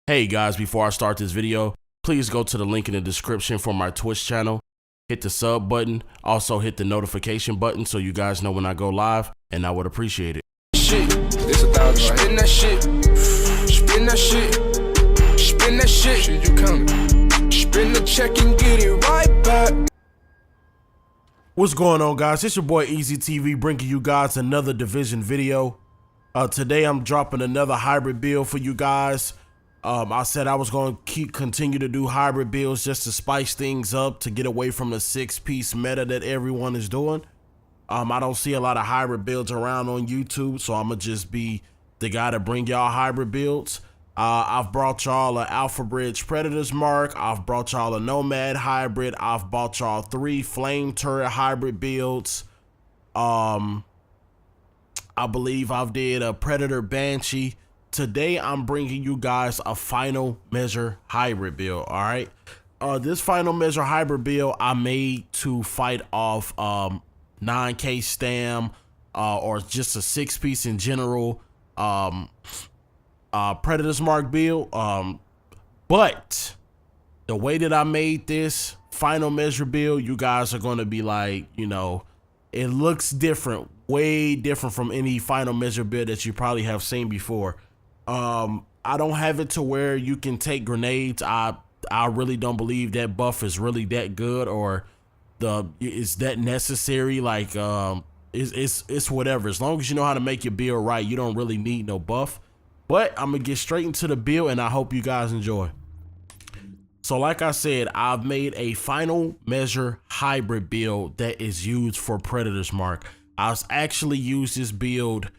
Hey guys, before I start this video, please go to the link in the description for my Twitch channel. Hit the sub button, also hit the notification button so you guys know when I go live, and I would appreciate it. Shit, it's 1,000. Spin that shit, spin that shit, spin that shit. Shit, you coming? Spin the check and get it right back. What's going on, guys? It's your boy Eazyy TV bringing you guys another division video. Today I'm dropping another hybrid build for you guys. I said I was going to continue to do hybrid builds just to spice things up, to get away from the 6-piece meta that everyone is doing. I don't see a lot of hybrid builds around on YouTube, so I'm going to just be the guy to bring y'all hybrid builds. I've brought y'all an Alpha Bridge Predator's Mark. I've brought y'all a Nomad hybrid. I've brought y'all 3 Flame Turret hybrid builds. I believe I've did a Predator Banshee. Today I'm bringing you guys a final measure hybrid build. All right, this final measure hybrid build I made to fight off 9K Stam or just a 6-piece in general Predator's Mark build. But the way that I made this final measure build, you guys are going to be like, you know, it looks different, way different from any final measure build that you probably have seen before. I don't have it to where you can take grenades. I really don't believe that buff is really that good, or is that necessary. Like it's whatever. As long as you know how to make your build right, you don't really need no buff. But I'm gonna get straight into the build, and I hope you guys enjoy. So like I said, I've made a final measure hybrid build that is used for Predator's Mark. I've actually used this build.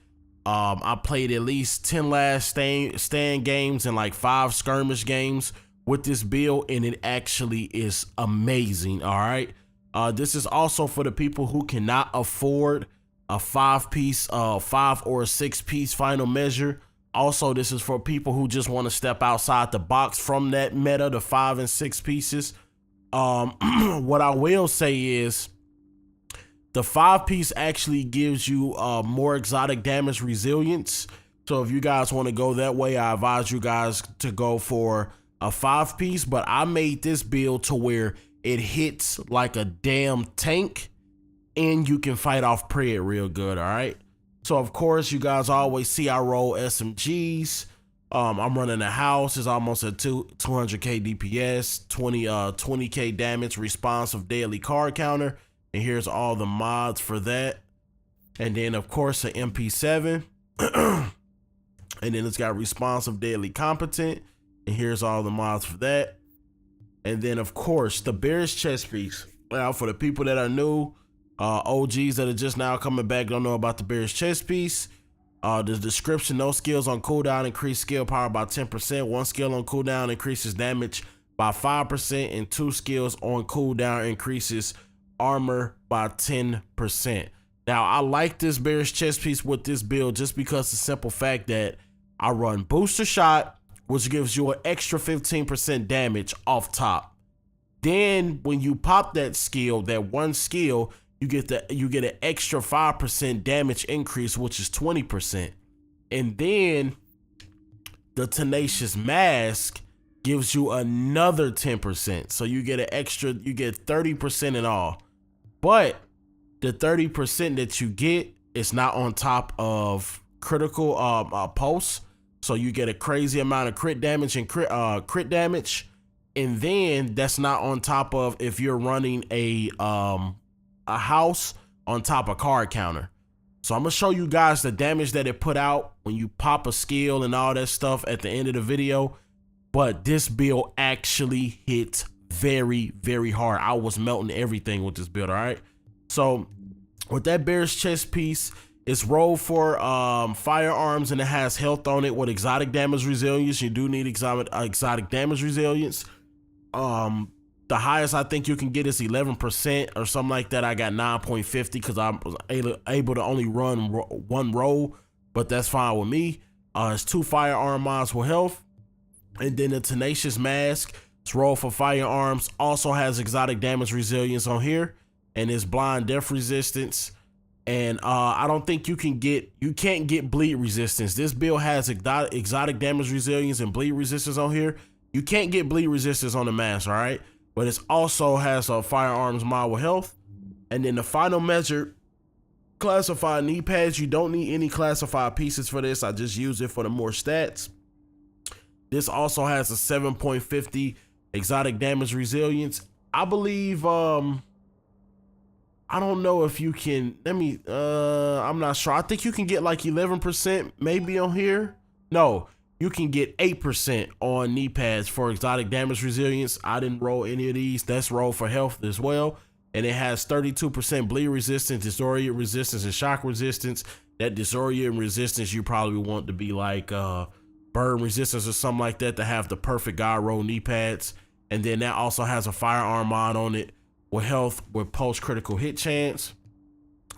I played at least 10 last stand games and like 5 skirmish games with this build, and it actually is amazing. All right. This is also for the people who cannot afford a 5-piece, 5 or 6-piece final measure. Also, this is for people who just want to step outside the box from that meta, the 5 and 6 pieces. What I will say is, the 5-piece actually gives you more exotic damage resilience. So if you guys want to go that way, I advise you guys to go for a 5-piece. But I made this build to where it hits like a damn tank, and you can fight off PRED real good. All right. So of course, you guys always see I roll SMGs. I'm running a house. It's almost at 200k DPS, 20k damage, responsive daily card counter. And here's all the mods for that. And then of course an MP7. And then it's got responsive daily competent. And here's all the mods for that. And then of course the Bear's chest piece. Now for the people that are new, OGs that are just now coming back, don't know about the Bear's chest piece. The description: no skills on cooldown increase skill power by 10%. 1 skill on cooldown increases damage by 5%. And 2 skills on cooldown increases armor by 10%. Now I like this Bear's chest piece with this build just because the simple fact that I run booster shot, which gives you an extra 15% damage off top. Then when you pop that skill, that 1 skill, you get an extra 5% damage increase, which is 20%. And then the Tenacious Mask gives you another 10%. So you get an extra, you get 30% in all. But the 30% that you get is not on top of critical pulse. So you get a crazy amount of crit damage and crit damage. And then that's not on top of if you're running a house on top of card counter. So I'm gonna show you guys the damage that it put out when you pop a skill and all that stuff at the end of the video. But this build actually hits very, very hard. I was melting everything with this build. All right. So with that Bear's chest piece, it's rolled for firearms, and it has health on it with exotic damage resilience. You do need exotic damage resilience. The highest I think you can get is 11% or something like that. I got 9.50 because I was able to only run 1 roll, but that's fine with me. It's 2 firearm mods for health. And then the Tenacious Mask, it's rolled for firearms, also has exotic damage resilience on here, and it's blind death resistance. And I don't think you can't get bleed resistance. This build has exotic damage resilience and bleed resistance on here. You can't get bleed resistance on the mask, all right? But it also has a firearms mod with health. And then the final measure, classified knee pads. You don't need any classified pieces for this. I just use it for the more stats. This also has a 7.50 exotic damage resilience. I believe, I don't know if you can, I'm not sure. I think you can get like 11% maybe on here. No, you can get 8% on knee pads for exotic damage resilience. I didn't roll any of these. That's rolled for health as well. And it has 32% bleed resistance, disorient resistance, and shock resistance. That disorient resistance you probably want to be like burn resistance or something like that to have the perfect guide roll knee pads. And then that also has a firearm mod on it with health with post critical hit chance.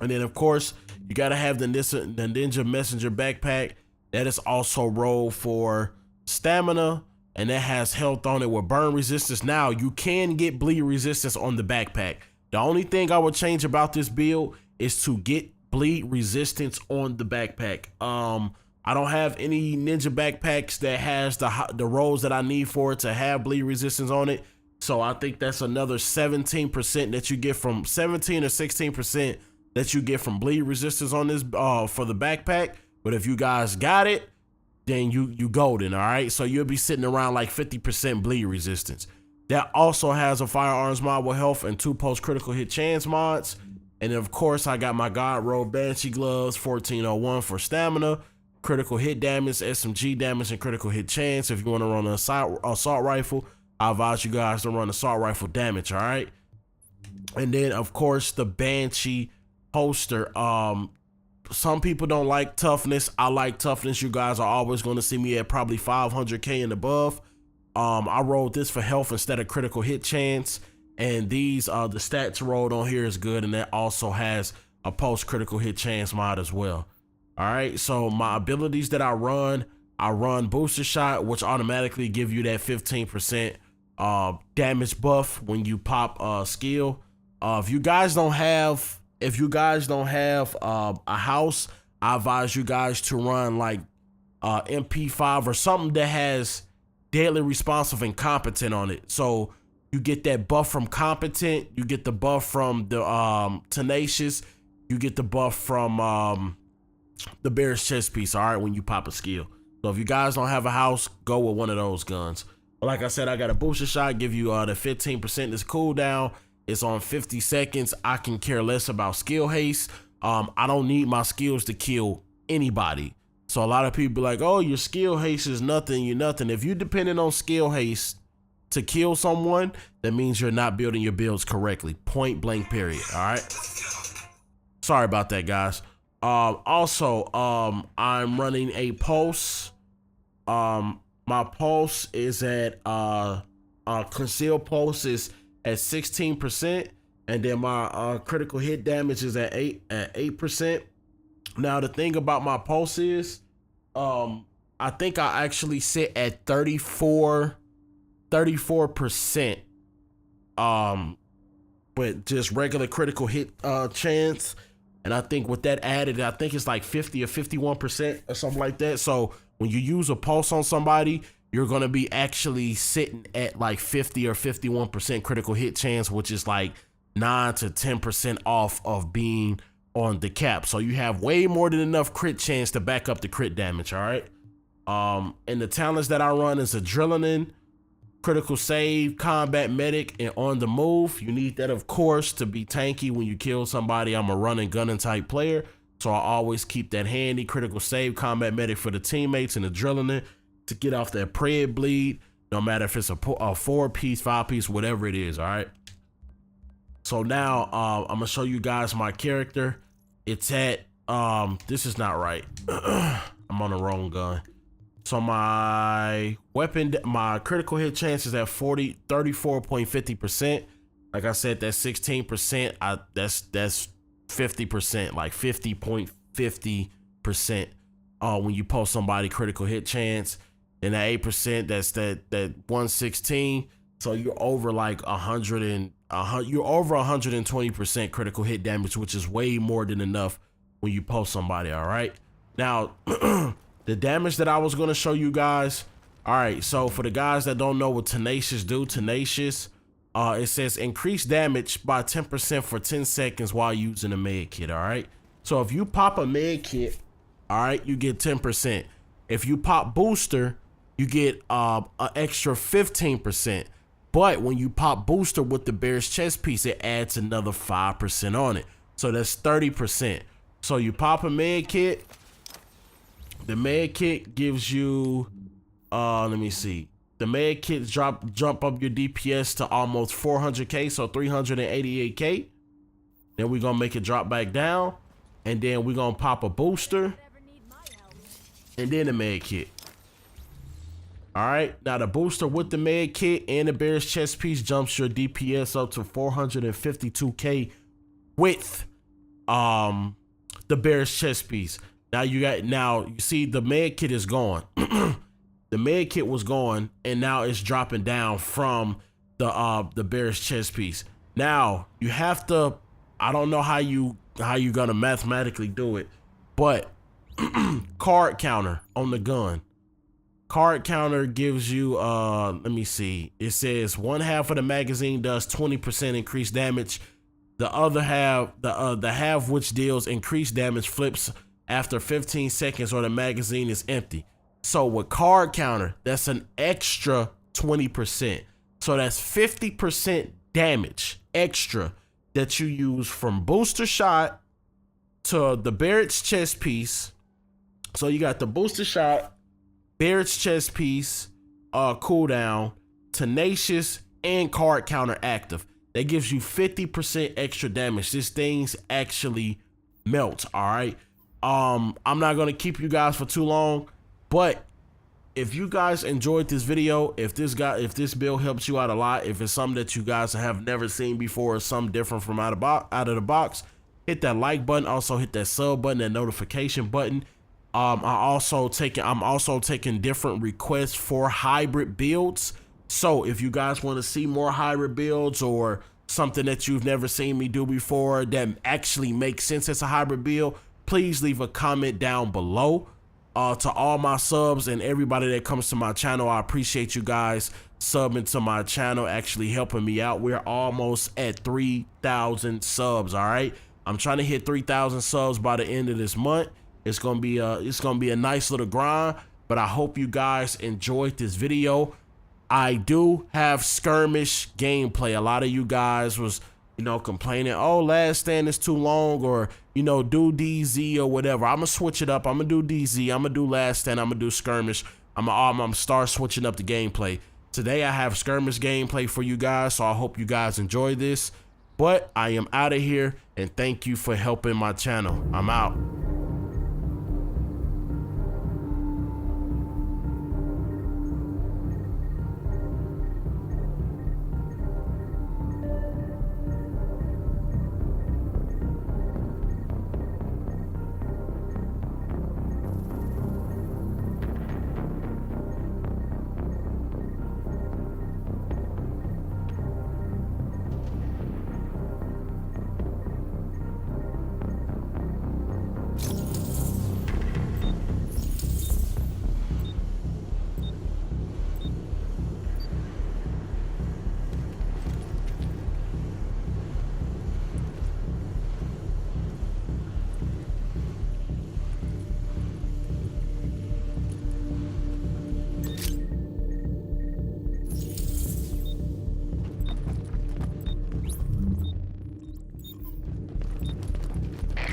And then of course you got to have the Ninja Messenger backpack. That is also rolled for stamina, and that has health on it with burn resistance. Now you can get bleed resistance on the backpack. The only thing I would change about this build is to get bleed resistance on the backpack. I don't have any ninja backpacks that has the rolls that I need for it to have bleed resistance on it. So I think that's another 17% that you get from 17 or 16% that you get from bleed resistance on this for the backpack. But if you guys got it, then you golden, all right? So you'll be sitting around like 50% bleed resistance. That also has a firearms mod with health and 2 post critical hit chance mods. And then of course I got my God Roll Banshee gloves, 1401 for stamina, critical hit damage, SMG damage, and critical hit chance. If you want to run an assault rifle, I advise you guys to run assault rifle damage, all right? And then of course the Banshee holster. Some people don't like toughness. I like toughness. You guys are always going to see me at probably 500k and above. I rolled this for health instead of critical hit chance, and these the stats rolled on here is good, and that also has a post critical hit chance mod as well. All right, so my abilities that I run booster shot, which automatically give you that 15% damage buff when you pop skill. If you guys don't have a house, I advise you guys to run like MP5 or something that has deadly responsive and competent on it. So you get that buff from competent, you get the buff from the tenacious, you get the buff from the bear's chest piece, all right, when you pop a skill. So if you guys don't have a house, go with one of those guns. But like I said, I got a booster shot, give you the 15% this cooldown. It's on 50 seconds. I can care less about skill haste. I don't need my skills to kill anybody. So a lot of people be like, oh, your skill haste is nothing, you're nothing. If you're depending on skill haste to kill someone, that means you're not building your builds correctly. Point blank period, all right? Sorry about that, guys. Also, I'm running a pulse. My pulse is at, concealed pulse is at 16%, and then my critical hit damage is at 8%. Now the thing about my pulse is, I think I actually sit at 34%, with just regular critical hit chance. And I think with that added, I think it's like 50 or 51% or something like that. So when you use a pulse on somebody, you're going to be actually sitting at like 50 or 51% critical hit chance, which is like 9 to 10% off of being on the cap. So you have way more than enough crit chance to back up the crit damage, all right? And the talents that I run is Adrenaline, Critical Save, Combat Medic, and On the Move. You need that, of course, to be tanky when you kill somebody. I'm a run and gunning type player, so I always keep that handy. Critical Save, Combat Medic for the teammates, and Adrenaline to get off that PRED bleed, no matter if it's a 4-piece, 5-piece, whatever it is, all right? So now I'm gonna show you guys my character. It's at, this is not right. I'm on the wrong gun. So my weapon, my critical hit chance is at 34.50%. Like I said, that's 16%. That's 50%, like 50.50% when you post somebody critical hit chance. And that 8%, that's that 116. So you're over like 120% critical hit damage, which is way more than enough when you post somebody. All right. Now, the damage that I was going to show you guys. All right. So for the guys that don't know what Tenacious do, Tenacious, it says increase damage by 10% for 10 seconds while using a med kit. All right. So if you pop a med kit, all right, you get 10%. If you pop booster, you get an extra 15%. But when you pop booster with the Bear's chest piece, it adds another 5% on it. So that's 30%. So you pop a med kit. The med kit gives you, let me see. The med kit jump up your DPS to almost 400K, so 388K. Then we're gonna make it drop back down. And then we're gonna pop a booster. And then the med kit. All right, now the booster with the med kit and the Bear's chest piece jumps your DPS up to 452K with the Bear's chest piece. Now you see the med kit is gone. The med kit was gone, and now it's dropping down from the Bear's chest piece. Now you have to, I don't know how you're gonna mathematically do it, but card counter on the gun. Card counter gives you, let me see. It says one half of the magazine does 20% increased damage. The other half, the half which deals increased damage flips after 15 seconds or the magazine is empty. So with card counter, that's an extra 20%. So that's 50% damage extra that you use from booster shot to the Barrett's chest piece. So you got the booster shot, Barrett's chest piece, cooldown, Tenacious, and card counter active. That gives you 50% extra damage. This thing's actually melts. All right. I'm not gonna keep you guys for too long, but if you guys enjoyed this video, if this build helps you out a lot, if it's something that you guys have never seen before or something different from out of the box, hit that like button. Also hit that sub button, that notification button. I'm also taking different requests for hybrid builds. So if you guys want to see more hybrid builds or something that you've never seen me do before that actually makes sense as a hybrid build, please leave a comment down below. To all my subs and everybody that comes to my channel, I appreciate you guys subbing to my channel, actually helping me out. We're almost at 3,000 subs. All right, I'm trying to hit 3,000 subs by the end of this month. It's gonna be a nice little grind, but I hope you guys enjoyed this video. I do have Skirmish gameplay. A lot of you guys was, complaining, oh, Last Stand is too long, or, do DZ or whatever. I'm gonna switch it up. I'm gonna do DZ. I'm gonna do Last Stand. I'm gonna do Skirmish. I'm gonna start switching up the gameplay. Today I have Skirmish gameplay for you guys, so I hope you guys enjoy this. But I am out of here, and thank you for helping my channel. I'm out.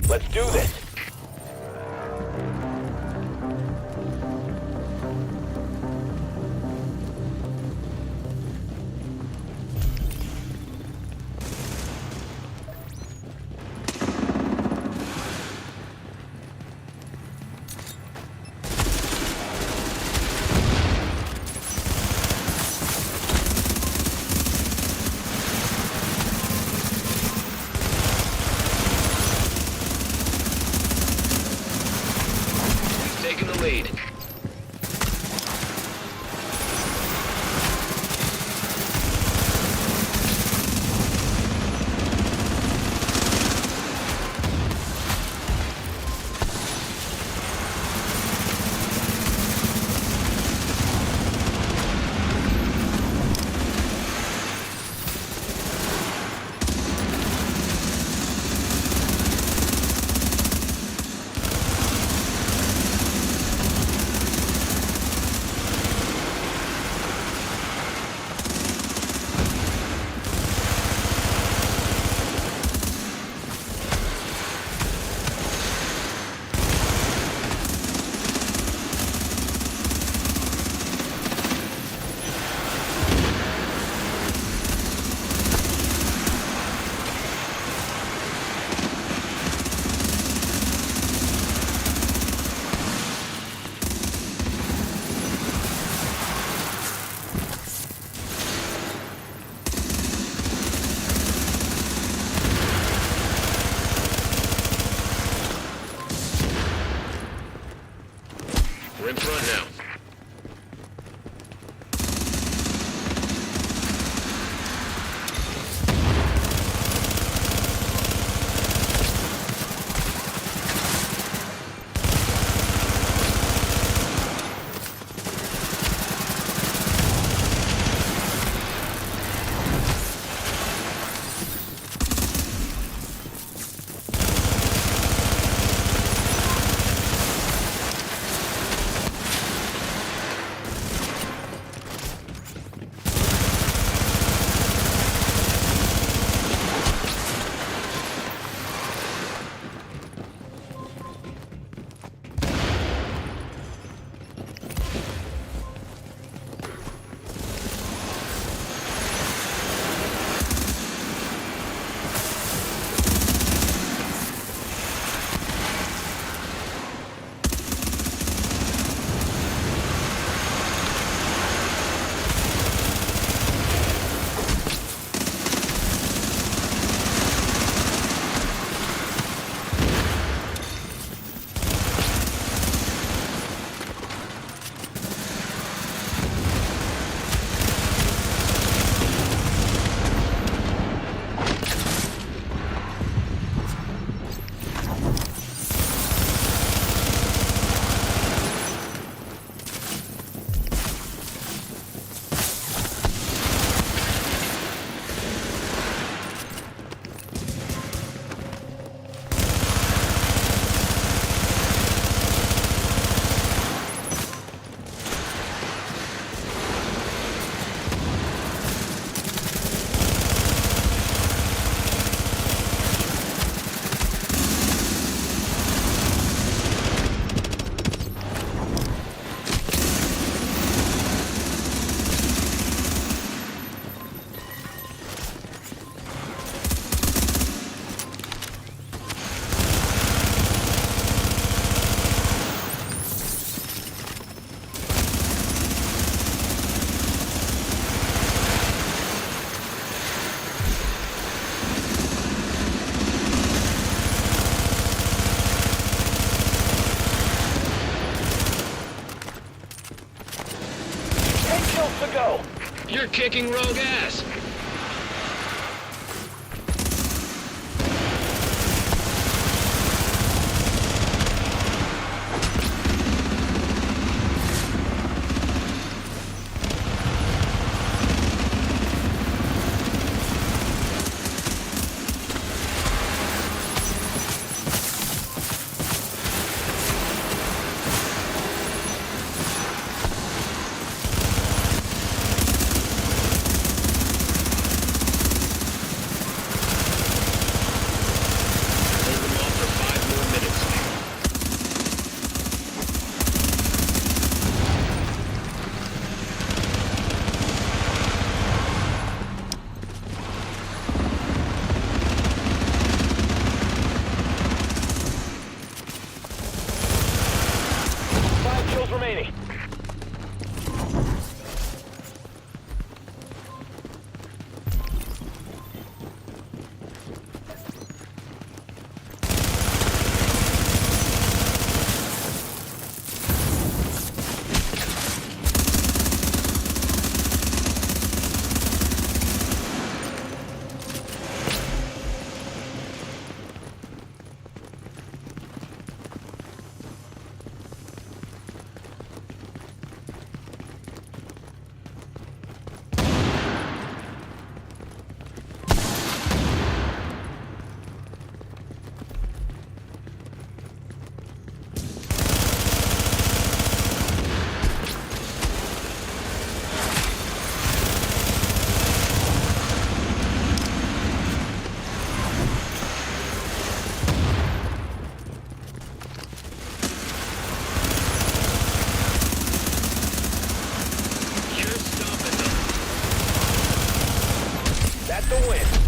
Let's do this. kills to go. You're kicking rogue ass. Hold them off for 5 more minutes. Five kills remaining. You're stopping them. That's the win.